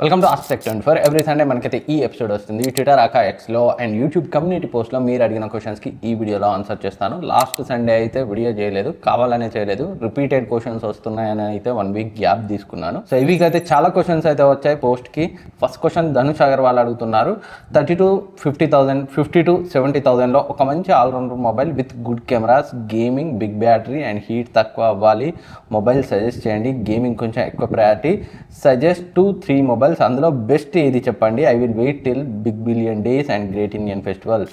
Welcome to ask tech 24. Every Sunday మనకైతే ఈ episode వస్తుంది. ట్విట్టర్ ఎక్స్లో అండ్ యూట్యూబ్ కమ్యూనిటీ పోస్ట్లో మీరు అడిగిన క్వశ్చన్స్కి ఈ వీడియోలో ఆన్సర్ చేస్తాను. లాస్ట్ సండే అయితే వీడియో చేయలేదు, కావాలనే చేయలేదు. రిపీటెడ్ క్వశ్చన్స్ వస్తున్నాయని అయితే 1 వీక్ గ్యాప్ తీసుకున్నాను. సో ఈ వీక్ అయితే చాలా క్వశ్చన్స్ అయితే వచ్చాయి పోస్ట్కి. ఫస్ట్ క్వశ్చన్ ధనుష్ అగర్వాల్ అడుగుతున్నారు. 30 to 50,000, 50 to 70,000లో ఒక మంచి all rounder mobile with good cameras, gaming, big battery and heat తక్కువ అవ్వాలి మొబైల్ సజెస్ట్ చేయండి. గేమింగ్ కొంచెం ఎక్కువ ప్రయారిటీ. సజెస్ట్ 2-3 మొబైల్స్, అందులో బెస్ట్ ఏది చెప్పండి. I will wait till Big Billion Days and Great Indian Festival.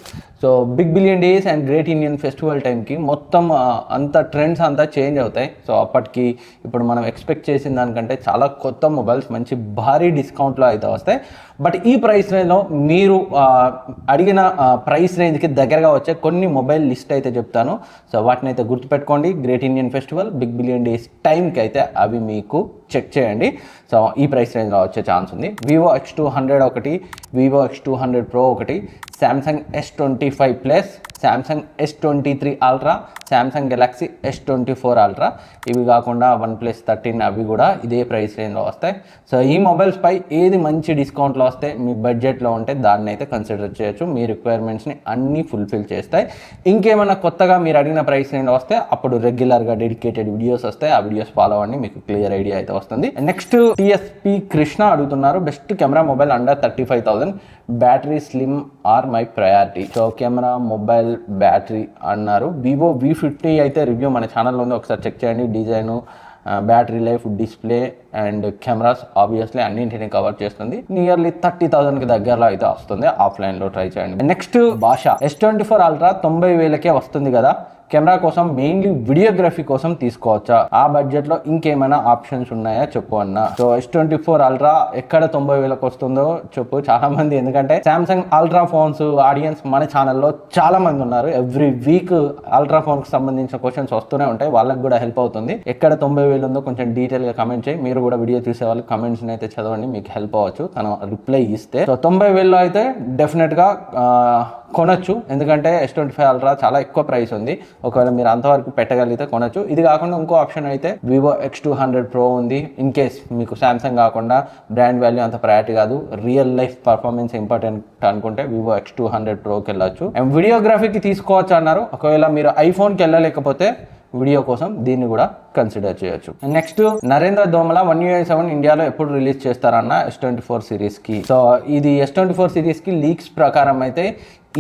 So Big Billion Days and Great Indian Festival టైంకి మొత్తం అంత ట్రెండ్స్ అంతా చేంజ్ అవుతాయి. సో అప్పటికి ఇప్పుడు మనం ఎక్స్పెక్ట్ చేసిన దానికంటే చాలా కొత్త మొబైల్స్ మంచి భారీ డిస్కౌంట్లో అయితే వస్తాయి. బట్ ఈ ప్రైస్ రేంజ్లో మీరు అడిగిన ప్రైస్ రేంజ్కి దగ్గరగా వచ్చే కొన్ని మొబైల్ లిస్ట్ అయితే చెప్తాను. సో వాటిని అయితే గుర్తుపెట్టుకోండి. Great Indian Festival, Big Billion Days టైంకి అయితే అవి మీకు చెక్ చేయండి. సో ఈ ప్రైస్ రేంజ్లో వచ్చే ఛాన్స్ ఉంది. వివో X200 ఒకటి, వివో X200 Pro ఒకటి, Samsung S25 plus, Samsung S23 ultra, Samsung Galaxy S24 ultra. ఇవి కాకుండా OnePlus 13 అవి కూడా ఇదే ప్రైస్ రేంజ్లో వస్తాయి. సో ఈ మొబైల్స్ పై ఏది మంచి డిస్కౌంట్లో వస్తే మీ బడ్జెట్లో ఉంటే దాన్ని అయితే కన్సిడర్ చేయొచ్చు. మీ రిక్వైర్మెంట్స్ని అన్నీ ఫుల్ఫిల్ చేస్తాయి. ఇంకేమైనా కొత్తగా మీరు అడిగిన ప్రైస్ రేంజ్లో వస్తే అప్పుడు రెగ్యులర్గా డెడికేటెడ్ వీడియోస్ వస్తాయి. ఆ వీడియోస్ ఫాలో అవ్వండి, మీకు క్లియర్ ఐడియా అయితే వస్తుంది. నెక్స్ట్ TSP కృష్ణ అడుగుతున్నారు. Best camera mobile under 35,000, battery slim or my priority. So camera, mobile, battery అన్నారు. వివో V50 అయితే రివ్యూ మన ఛానల్లో ఉంది, ఒకసారి చెక్ చేయండి. Design, battery life, display and cameras obviously అన్నింటినీ కవర్ చేస్తుంది. నియర్లీ 30,000కి దగ్గరలో అయితే వస్తుంది. ఆఫ్లైన్లో ట్రై చేయండి. నెక్స్ట్ భాష S24 అల్ట్రా 90,000కే వస్తుంది కదా, కెమెరా కోసం మెయిన్లీ వీడియోగ్రఫీ కోసం తీసుకోవచ్చా? ఆ బడ్జెట్లో ఇంకేమైనా ఆప్షన్స్ ఉన్నాయా చెప్పు అన్న. సో S24 అల్ట్రా ఎక్కడ 90,000కి వస్తుందో చెప్పు. చాలా మంది, ఎందుకంటే శాంసంగ్ అల్ట్రా ఫోన్స్ ఆడియన్స్ మన ఛానల్లో చాలా మంది ఉన్నారు. ఎవ్రీ వీక్ అల్ట్రా ఫోన్కి సంబంధించిన క్వశ్చన్స్ వస్తూనే ఉంటాయి. వాళ్ళకి కూడా హెల్ప్ అవుతుంది. ఎక్కడ 90,000 ఉందో కొంచెం డీటెయిల్గా కమెంట్ చేయి. మీరు కూడా వీడియో చూసే వాళ్ళు కమెంట్స్ని అయితే చదవండి, మీకు హెల్ప్ అవ్వచ్చు తను రిప్లై ఇస్తే. సో 90,000లో అయితే డెఫినెట్గా కొనొచ్చు, ఎందుకంటే S25 అల్ట్రా చాలా ఎక్కువ ప్రైస్ ఉంది. ఒకవేళ మీరు అంతవరకు పెట్టగలిగితే కొనొచ్చు. ఇది కాకుండా ఇంకో ఆప్షన్ అయితే వివో X200 Pro ఉంది. ఇన్ కేస్ మీకు శాంసంగ్ కాకుండా బ్రాండ్ వాల్యూ అంత ప్రయారిటీ కాదు, రియల్ లైఫ్ పర్ఫార్మెన్స్ ఇంపార్టెంట్ అనుకుంటే వివో X200 Proకి వెళ్ళొచ్చు. అండ్ వీడియోగ్రఫీకి తీసుకోవచ్చు అన్నారు. ఒకవేళ మీరు ఐఫోన్కి వెళ్ళలేకపోతే వీడియో కోసం దీన్ని కూడా కన్సిడర్ చేయొచ్చు. నెక్స్ట్ నరేంద్ర దోమల 1UI7 ఇండియాలో ఎప్పుడు రిలీజ్ చేస్తారన్న S24 సిరీస్కి. సో ఇది S24 సిరీస్కి లీక్స్ ప్రకారం అయితే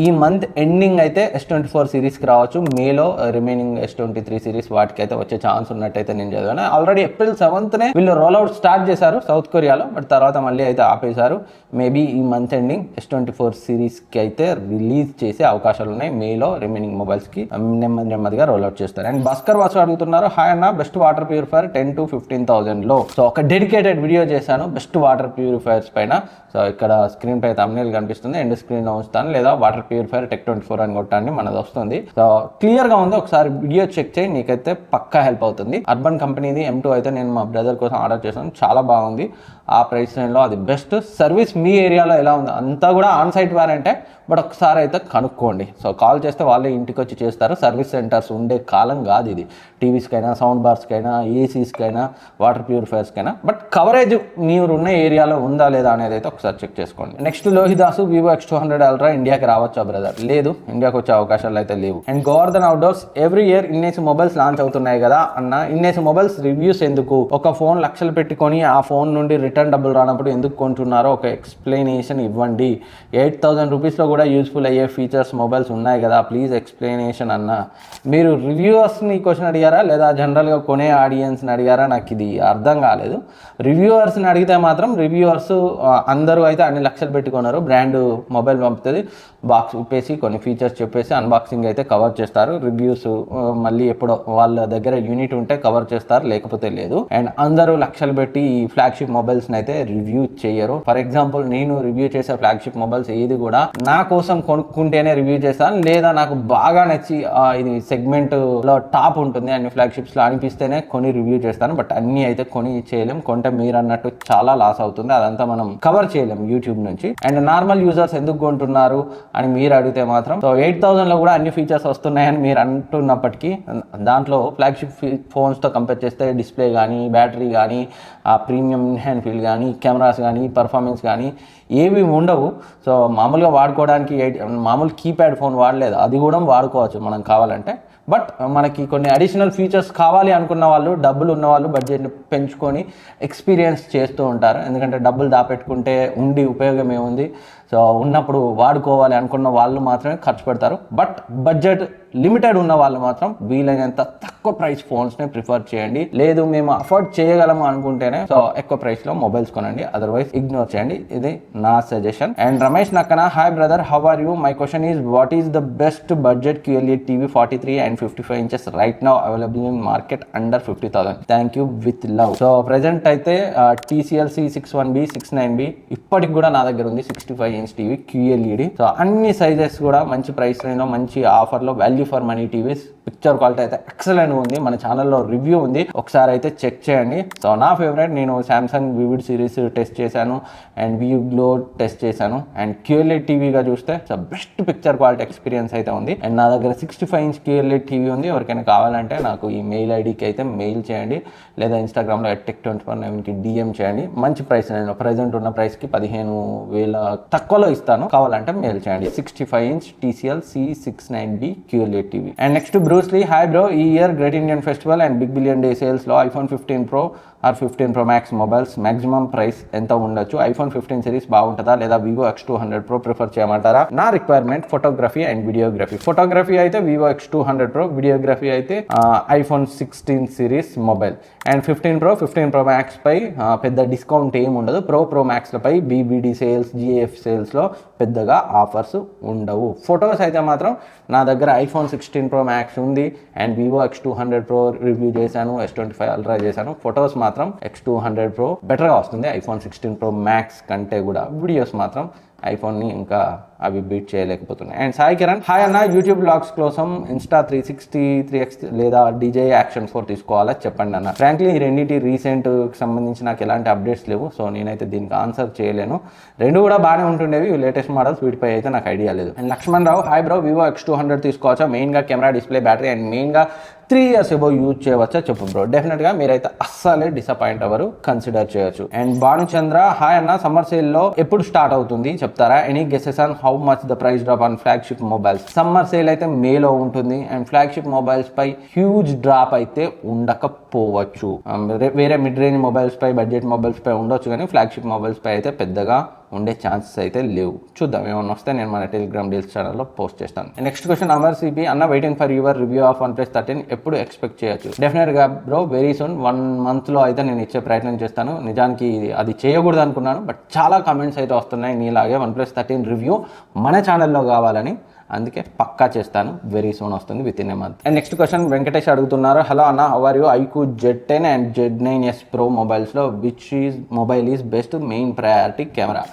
ఈ మంత్ ఎండింగ్ అయితే S24 సిరీస్కి రావచ్చు. మేలో రిమైనింగ్ S23 సిరీస్ వాటికి అయితే వచ్చే ఛాన్స్ ఉన్నట్టయితే నేను చదివాను. ఆల్రెడీ April 7th వీళ్ళు రోల్అవుట్ స్టార్ట్ చేశారు సౌత్ కొరియాలో, బట్ తర్వాత మళ్ళీ అయితే ఆపేశారు. మేబీ ఈ మంత్ ఎండింగ్ S24 సిరీస్కి అయితే రిలీజ్ చేసే అవకాశాలు ఉన్నాయి. మేలో రిమైనింగ్ మొబైల్స్కి నెమ్మదిగా రోల్అవుట్ చేస్తారు. అండ్ భాస్కర్ వాసు అడుగుతున్నారు, హాయ్ అన్న, బెస్ట్ వాటర్ ప్యూరిఫైర్ 10 to 15,000లో. సో ఒక డెడికేటెడ్ వీడియో చేశాను బెస్ట్ వాటర్ ప్యూరిఫైర్స్ పైన. సో ఇక్కడ స్క్రీన్ పై thumbnail కనిపిస్తుంది, ఎండ్ స్క్రీన్లో ఉంచుతాను, లేదా వాటర్ ప్యూరిఫైర్ టెక్ 24 అని కొట్టండి, మనది వస్తుంది. సో క్లియర్గా ఉంది, ఒకసారి వీడియో చెక్ చేయి, నీకైతే పక్కా హెల్ప్ అవుతుంది. అర్బన్ కంపెనీది M2 అయితే నేను మా బ్రదర్ కోసం ఆర్డర్ చేశాను, చాలా బాగుంది. ఆ ప్రైస్ రేంజ్లో అది బెస్ట్. సర్వీస్ మీ ఏరియాలో ఎలా ఉంది, అంతా కూడా ఆన్ సైట్ వారంటే, బట్ ఒకసారి అయితే కనుక్కోండి. సో కాల్ చేస్తే వాళ్ళే ఇంటికి వచ్చి చేస్తారు. సర్వీస్ సెంటర్స్ ఉండే కాలం కాదు ఇది, టీవీస్కైనా, సౌండ్ బార్స్కైనా, ఏసీస్కైనా, వాటర్ ప్యూరిఫైర్స్కైనా. బట్ కవరేజ్ మీరు ఉన్న ఏరియాలో ఉందా లేదా అనేది అయితే ఒకసారి చెక్ చేసుకోండి. నెక్స్ట్ లోహిదాసు, వివో X200 అల్ట్రా ఇండియాకి రావచ్చా బ్రదర్? లేదు, ఇండియాకి వచ్చే అవకాశాలు అయితే లేవు. And Govardhan outdoors, every year ఇన్నేసి మొబైల్స్ లాంచ్ అవుతున్నాయి కదా అన్న, ఇన్నేసి మొబైల్స్ రివ్యూస్ ఎందుకు? ఒక ఫోన్ లక్షలు పెట్టుకొని ఆ ఫోన్ నుండి రిటర్న్ డబ్బులు రానప్పుడు ఎందుకు కొంటున్నారో ఒక ఎక్స్ప్లెనేషన్ ఇవ్వండి. 8,000 రూపీస్లో కూడా యూస్ఫుల్ అయ్యే ఫీచర్స్ మొబైల్స్ ఉన్నాయి కదా, ప్లీజ్ ఎక్స్ప్లెనేషన్ అన్న. మీరు రివ్యూవర్స్ని క్వశ్చన్ అడిగారా లేదా జనరల్గా కొనే ఆడియన్స్ని అడిగారా? నాకు ఇది అర్థం కాలేదు. రివ్యూవర్స్ని అడిగితే మాత్రం రివ్యూవర్స్ అందరూ అయితే అన్ని లక్షలు పెట్టుకున్నారు. బ్రాండ్ మొబైల్ పంపుతుంది, బాక్స్ విప్పేసి కొన్ని ఫీచర్స్ చెప్పేసి అన్బాక్సింగ్ అయితే కవర్ చేస్తారు. రివ్యూస్ మళ్ళీ ఎప్పుడో వాళ్ళ దగ్గర యూనిట్ ఉంటే కవర్ చేస్తారు, లేకపోతే లేదు. అండ్ అందరూ లక్షలు పెట్టి ఈ ఫ్లాగ్షిప్ మొబైల్స్ని అయితే రివ్యూ చేయరు. ఫర్ ఎగ్జాంపుల్ నేను రివ్యూ చేసే ఫ్లాగ్షిప్ మొబైల్స్ ఏది కూడా నా కోసం కొనుక్కుంటేనే రివ్యూ చేస్తాను, లేదా నాకు బాగా నచ్చి ఇది సెగ్మెంట్ లో టాప్ ఉంటుంది అన్ని ఫ్లాగ్షిప్స్ లో అనిపిస్తే అనిపిస్తేనే కొని రివ్యూ చేస్తాను. బట్ అన్నీ అయితే కొని చేయలేం, కొంటే మీరు అన్నట్టు చాలా లాస్ అవుతుంది, అదంతా మనం కవర్ చేయలేం యూట్యూబ్ నుంచి. అండ్ నార్మల్ యూజర్స్ ఎందుకు కొంటున్నారు అని మీరు అడిగితే మాత్రం సో 8,000లో కూడా అన్ని ఫీచర్స్ వస్తున్నాయని మీరు అంటున్నప్పటికీ దాంట్లో ఫ్లాగ్షిప్ ఫోన్స్తో కంపేర్ చేస్తే డిస్ప్లే కానీ, బ్యాటరీ కానీ, ఆ ప్రీమియం హ్యాండ్ ఫీల్ కానీ, కెమెరాస్ కానీ, పర్ఫార్మెన్స్ కానీ ఏవి ఉండవు. సో మామూలుగా వాడుకోవడానికి మామూలు కీప్యాడ్ ఫోన్ వాడలేదు, అది కూడా వాడుకోవచ్చు మనం కావాలంటే. బట్ మనకి కొన్ని అడిషనల్ ఫీచర్స్ కావాలి అనుకున్న వాళ్ళు, డబ్బులు ఉన్న వాళ్ళు బడ్జెట్ని పెంచుకొని ఎక్స్పీరియన్స్ చేస్తూ ఉంటారు. ఎందుకంటే డబ్బులు దాపెట్టుకుంటే ఉండి ఉపయోగం ఏముంది. సో ఉన్నప్పుడు వాడుకోవాలి అనుకున్న వాళ్ళు మాత్రమే ఖర్చు పెడతారు. బట్ బడ్జెట్ లిమిటెడ్ ఉన్న వాళ్ళు మాత్రం వీలైనంత తక్కువ ప్రైస్ ఫోన్స్ని ప్రిఫర్ చేయండి. లేదు మేము అఫోర్డ్ చేయగలము అనుకుంటేనే సో ఎక్కువ ప్రైస్లో మొబైల్స్ కొనండి, అదర్వైజ్ ఇగ్నోర్ చేయండి. ఇది నా suggestion. And Ramesh Nakkana, hi brother, how are you? My question is what is the best budget QLED TV 43 and 55 inches right now available in market under 50,000? Thank you, with love. So present అయితే TCL C61B 69B ఇప్పటికి కూడా నా దగ్గర ఉంది, 65 inch TV QLED. So అన్ని sizes కూడా మంచి price రేంజ్లో, మంచి ఆఫర్లో, value for money TVs. Picture quality అయితే ఎక్సలెంట్ ఉంది, మన ఛానల్లో రివ్యూ ఉంది, ఒకసారి అయితే చెక్ చేయండి. సో నా ఫేవరెట్, నేను సామ్సంగ్ వివిడ్ సిరీస్ టెస్ట్ చేశాను అండ్ వ్యూ గ్లో టెస్ట్ చేశాను. అండ్ QLED టీవీగా చూస్తే so best picture quality experience అయితే ఉంది. అండ్ నా దగ్గర 65 inch QLED టీవీ ఉంది. ఎవరికైనా కావాలంటే నాకు ఈ మెయిల్ ఐడికి అయితే మెయిల్ చేయండి, లేదా ఇన్స్టాగ్రామ్లో @tech24/9కి DM చేయండి. మంచి ప్రైస్, నేను ప్రజెంట్ ఉన్న ప్రైస్కి 15,000 తక్కువలో ఇస్తాను, కావాలంటే మెయిల్ చేయండి. 65 inch TCL C69B QLED TV. And next Bruce Lee, hi bro, ఈ year great Indian festival and big billion day సేల్స్లో iPhone 15 Pro or 15 Pro Max mobiles maximum price ఎంత ఉండొచ్చు? iPhone 15 సిరీస్ బాగుంటుందా, లేదా Vivo X200 Pro ప్రిఫర్ చేయమంటారా? నా requirement photography and videography. Photography అయితే Vivo X200 Pro, videography అయితే iPhone 16 series mobile. And 15 Pro Max పై పెద్ద డిస్కౌంట్ ఏమి ఉండదు. Pro Maxలపై BBD సేల్స్, GAF సేల్స్లో పెద్దగా ఆఫర్స్ ఉండవు. ఫొటోస్ అయితే మాత్రం నా దగ్గర iPhone 16 Pro Max ఉంది and Vivo X200 Pro review చేశాను, S25 Ultra చేశాను. ఫొటోస్ మాత్రం X200 Pro బెటర్గా వస్తుంది iPhone 16 Pro Max కంటే కూడా. వీడియోస్ మాత్రం ఐఫోన్ని ఇంకా అవి బీట్ చేయలేకపోతున్నాయి. అండ్ సాయి కిరణ్, హాయ్ అన్న, యూట్యూబ్ బ్లాగ్స్ కోసం Insta 360, 3x లేదా DJI Action 4 తీసుకోవాలా చెప్పండి అన్న. ఫ్రాంక్లీ ఈ రెండింటి రీసెంట్కి సంబంధించి నాకు ఎలాంటి అప్డేట్స్ లేవు, సో నేనైతే దీనికి ఆన్సర్ చేయలేను. రెండు కూడా బాగానే ఉంటుండేవి, లేటెస్ట్ మోడల్స్, వీటిపై అయితే నాకు ఐడియా లేదు. And Lakshman Rao, hi bro, Vivo X200 తీసుకోవచ్చా? మెయిన్గా కెమెరా, డిస్ప్లే, బ్యాటరీ అండ్ మెయిన్గా 3 years అబౌ యూజ్ చేయవచ్చా చెప్పు బ్రో. డెఫినెట్గా మీరైతే అస్సలే డిసప్పాయింట్ అవ్వరు, కన్సిడర్ చేయొచ్చు. అండ్ భానుచంద్ర, హాయ్ అన్న, సమ్మర్ సేల్లో ఎప్పుడు స్టార్ట్ అవుతుంది చెప్తారా? Any guesses on how much the price drop on flagship mobiles? Summer sale అయితే మేలో ఉంటుంది అండ్ ఫ్లాగ్షిప్ మొబైల్స్ పై హ్యూజ్ డ్రాప్ అయితే ఉండకపోవచ్చు. వేరే మిడ్ రేంజ్ మొబైల్స్ పై, బడ్జెట్ మొబైల్స్ పై ఉండొచ్చు, కానీ ఫ్లాగ్షిప్ మొబైల్స్ పై అయితే పెద్దగా ఉండే ఛాన్సెస్ అయితే లేవు. చూద్దాం, ఏమన్నా వస్తే నేను మన టెలిగ్రామ్ డీల్స్ ఛానల్లో పోస్ట్ చేస్తాను. నెక్స్ట్ క్వశ్చన్, అమర్ సిబి అన్న, waiting for your review of OnePlus 13 ఎప్పుడు ఎక్స్పెక్ట్ చేయొచ్చు? డెఫినెట్గా బ్రో, వెరీ సూన్, 1 monthలో అయితే నేను ఇచ్చే ప్రయత్నం చేస్తాను. నిజానికి అది చేయకూడదు అనుకున్నాను, బట్ చాలా కామెంట్స్ అయితే వస్తున్నాయి నీలాగే OnePlus 13 రివ్యూ మన ఛానల్లో కావాలని. అందుకే పక్కా చేస్తాను, వెరీ సూన్ వస్తుంది, within a month. And next question, Venkatesh అడుగుతున్నారు, హలో అన్న, how are you? iQOO Z10 and Z9s Pro మొబైల్స్లో which mobile is best, main priority camera?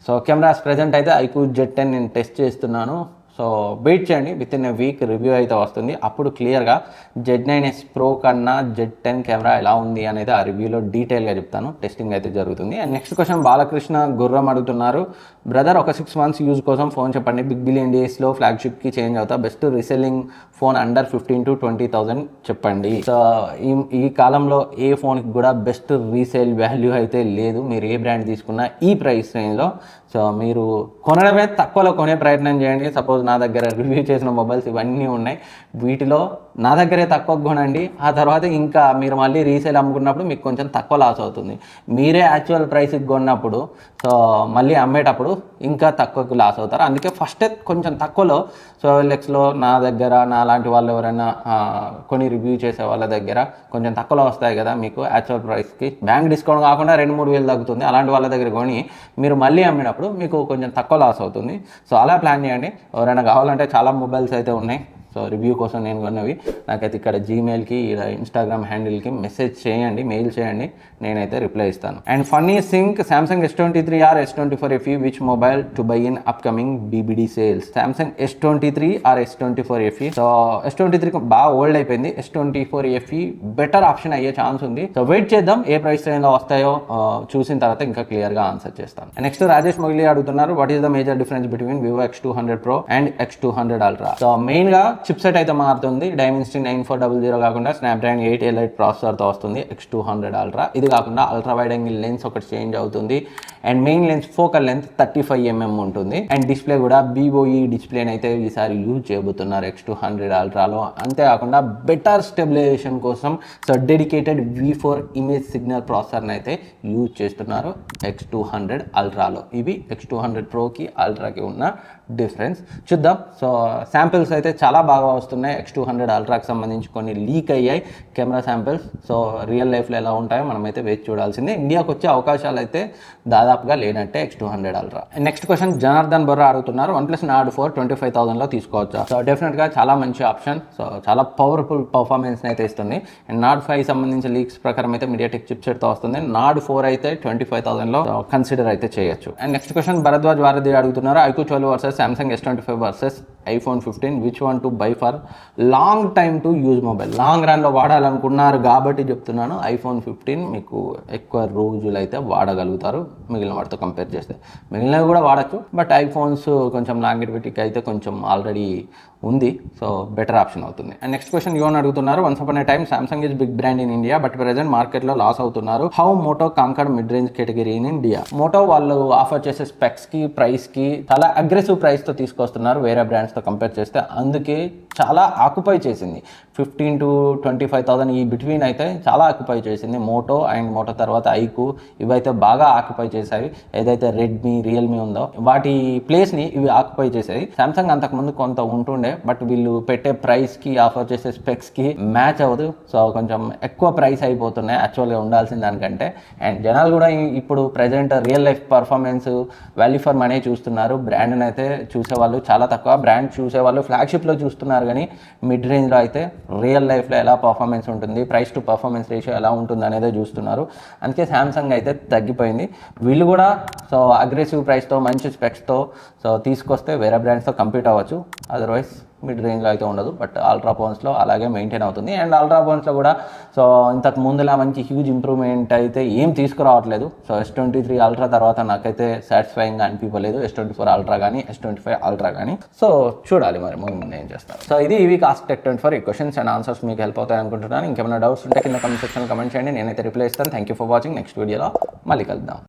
So cameras present అయితే iQOO Z10 నేను టెస్ట్ చేస్తున్నాను. So wait చేయండి, within a week review అయితే వస్తుంది. అప్పుడు క్లియర్గా Z9s Pro కన్నా Z10 కెమెరా ఎలా ఉంది అనేది ఆ రివ్యూలో డీటెయిల్గా చెప్తాను. టెస్టింగ్ అయితే జరుగుతుంది. అండ్ నెక్స్ట్ క్వశ్చన్, బాలకృష్ణ గుర్రం అడుగుతున్నారు, బ్రదర్ ఒక 6 months యూజ్ కోసం ఫోన్ చెప్పండి, బిగ్ బిలియన్ డేస్లో ఫ్లాగ్షిప్కి చేంజ్ అవుతా, best reselling phone under 15,000 to 20,000 చెప్పండి. సో ఈ కాలంలో ఏ ఫోన్కి కూడా బెస్ట్ రీసేల్ వాల్యూ అయితే లేదు. మీరు ఏ బ్రాండ్ తీసుకున్నా ఈ ప్రైస్ రేంజ్లో, సో మీరు కొనడమే తక్కువలో కొనే ప్రయత్నం చేయండి. సపోజ్ నా దగ్గర రివ్యూ చేసిన మొబైల్స్ ఇవన్నీ ఉన్నాయి, వీటిలో నా దగ్గరే తక్కువ కొనండి. ఆ తర్వాత ఇంకా మీరు మళ్ళీ రీసేల్ అమ్ముకున్నప్పుడు మీకు కొంచెం తక్కువ లాస్ అవుతుంది. మీరే యాక్చువల్ ప్రైస్కి కొన్నప్పుడు సో మళ్ళీ అమ్మేటప్పుడు ఇంకా తక్కువకు లాస్ అవుతారు. అందుకే ఫస్ట్ కొంచెం తక్కువలో, సో OLXలో నా దగ్గర, నా లాంటి వాళ్ళు ఎవరైనా కొని రివ్యూ చేసే వాళ్ళ దగ్గర కొంచెం తక్కువలో వస్తాయి కదా మీకు యాక్చువల్ ప్రైస్కి. బ్యాంక్ డిస్కౌంట్ కాకుండా 2-3 వేలు తగ్గుతుంది. అలాంటి వాళ్ళ దగ్గర కొని మీరు మళ్ళీ అమ్మినప్పుడు మీకు కొంచెం తక్కువ లాస్ అవుతుంది. సో అలా ప్లాన్ చేయండి. ఎవరైనా కావాలంటే చాలా మొబైల్స్ అయితే ఉన్నాయి, సో రివ్యూ కోసం నేను కొన్నవి. నాకైతే ఇక్కడ జీమెయిల్కి ఇలా ఇన్స్టాగ్రామ్ హ్యాండిల్కి మెసేజ్ చేయండి, మెయిల్ చేయండి, నేనైతే రిప్లై ఇస్తాను. And funny sink Samsung S23 or S24 FE which mobile to buy in upcoming BBD sales. Samsung S23 or S24 FE. So S23 బాగా ఓల్డ్ అయిపోయింది, S24 FE బెటర్ ఆప్షన్ అయ్యే chance ఉంది. So wait చేద్దాం ఏ price రేంజ్లో వస్తాయో చూసిన తర్వాత ఇంకా క్లియర్గా ఆన్సర్ చేస్తాను. నెక్స్ట్ రాజేష్ మొగిలి అడుగుతున్నారు, what is the major difference between Vivo X200 Pro and X200 Ultra. So main గా చిప్ సెట్ అయితే మారుతుంది. Dimensity 9400 కాకుండా Snapdragon 8 Elite ప్రాసెసర్తో వస్తుంది X200 Ultra. ఇది కాకుండా అల్ట్రా వైడ్ యాంగిల్ లెన్స్ ఒకటి చేంజ్ అవుతుంది. And main lens focal length 35mm ఉంటుంది. అండ్ డిస్ప్లే కూడా BOE డిస్ప్లేని అయితే ఈసారి యూజ్ చేయబోతున్నారు X200 Ultraలో. అంతేకాకుండా బెటర్ స్టెబిలైజేషన్ కోసం so dedicated V4 image signal ప్రాసెసర్ని అయితే యూజ్ చేస్తున్నారు X200 Ultraలో. ఇవి X200 Proకి Ultraకి ఉన్న డిఫరెన్స్. చూద్దాం. సో శాంపిల్స్ అయితే చాలా బాగా వస్తున్నాయి. X200 Ultraకి సంబంధించి కొన్ని లీక్ అయ్యాయి కెమెరా శాంపిల్స్. సో రియల్ లైఫ్లో ఎలా ఉంటాయో మనమైతే వేచి చూడాల్సిందే. ఇండియాకి వచ్చే అవకాశాలు అయితే దాదాపుగా లేనట్టే X200 Ultra. Next question Janardhan Borra అడుగుతున్నారు, OnePlus Nord 4 25,000లో తీసుకోవచ్చా? సో డెఫినెట్గా చాలా మంచి ఆప్షన్. సో చాలా పవర్ఫుల్ పర్ఫార్మెన్స్ని అయితే ఇస్తుంది. అండ్ Nord 5 సంబంధించిన లీక్స్ ప్రకారం అయితే MediaTek చిప్సెట్తో వస్తుంది. Nord 4 అయితే 25,000లో కన్సిడర్ అయితే చేయొచ్చు. అండ్ నెక్స్ట్ క్వశ్చన్ భరద్వాజ్ వారధి అడుగుతున్నారు, iQOO 12 versus Samsung S25 versus iPhone 15 which one to buy for long time to use mobile. Long రన్లో వాడాలనుకున్నారు కాబట్టి చెప్తున్నాను, iPhone 15 మీకు ఎక్కువ రోజులు అయితే వాడగలుగుతారు మిగిలిన వాటితో కంపేర్ చేస్తే. మిగిలినవి కూడా వాడచ్చు, బట్ ఐఫోన్స్ కొంచెం లాంగివిటీకి అయితే కొంచెం ఆల్రెడీ ఉంది. సో బెటర్ ఆప్షన్ అవుతుంది. అండ్ నెక్స్ట్ క్వశ్చన్ యోన్ అడుగుతున్నారు, once upon a time Samsung is big brand in India but present మార్కెట్లో లాస్ అవుతున్నారు. How Moto conquered mid range category in India. Moto వాళ్ళు ఆఫర్ చేసే స్పెక్స్కి ప్రైస్కి చాలా అగ్రెసివ్ ప్రైస్తో తీసుకొస్తున్నారు వేరే బ్రాండ్స్తో కంపేర్ చేస్తే. అందుకే చాలా ఆక్యుపై చేసింది. 15,000 to 25,000 ఈ బిట్వీన్ అయితే చాలా ఆక్యుపై చేసింది మోటో. అండ్ మోటో తర్వాత iQOO ఇవైతే బాగా ఆక్యుపై చేశాయి. ఏదైతే రెడ్మీ రియల్మీ ఉందో వాటి ప్లేస్ని ఇవి ఆక్యుపై చేసాయి. సామ్సంగ్ అంతకుముందు కొంత ఉంటుండే, బట్ వీళ్ళు పెట్టే ప్రైస్కి ఆఫర్ చేసే స్పెక్స్కి మ్యాచ్ అవ్వదు. సో కొంచెం ఎక్కువ ప్రైస్ అయిపోతున్నాయి యాక్చువల్గా ఉండాల్సిన దానికంటే. అండ్ జనాలు కూడా ఇప్పుడు present real life performance value for money చూస్తున్నారు. బ్రాండ్ని అయితే చూసేవాళ్ళు చాలా తక్కువ. బ్రాండ్ చూసేవాళ్ళు ఫ్లాగ్షిప్లో చూస్తున్నారు, కానీ మిడ్ రేంజ్లో అయితే రియల్ లైఫ్లో ఎలా పర్ఫార్మెన్స్ ఉంటుంది, ప్రైస్ టు పర్ఫార్మెన్స్ రేషియో ఎలా ఉంటుంది అనేది చూస్తున్నారు. అందుకే సామ్సంగ్ అయితే తగ్గిపోయింది. వీళ్ళు కూడా సో అగ్రెసివ్ ప్రైస్తో మంచి స్పెక్స్తో సో తీసుకొస్తే వేరే బ్రాండ్స్తో కంపీట్ అవ్వచ్చు. అదర్వైజ్ మిడ్ రేంజ్లో అయితే ఉండదు, బట్ అల్ట్రా ఫోన్స్లో అలాగే మెయింటైన్ అవుతుంది. అండ్ అల్ట్రా ఫోన్స్లో కూడా సో ఇంతకు ముందులా మంచి హ్యూజ్ ఇంప్రూవ్మెంట్ అయితే ఏం తీసుకురావట్లేదు. సో S23 Ultra తర్వాత నాకైతే సాటిస్ఫైయింగ్గా అనిపించలేదు S24 Ultra కానీ S25 Ultra కానీ. సో చూడాలి మరి ముందు ఏం చేస్తారు. సో ఇది ఈ వీక్ ఆస్క్ టెక్ 24. ఈ క్వశ్చన్స్ అండ్ ఆన్సర్స్ మీకు హెల్ప్ అవుతాయి అనుకుంటున్నాను. ఇంకేమైనా డౌట్స్ ఉంటే కింద కమెంట్ సెక్షన్లో కమెంట్ చేయండి, నేనైతే రిప్లై ఇస్తాను. Thank you for watching. Next వీడియోలో మళ్ళీ కలుద్దాం.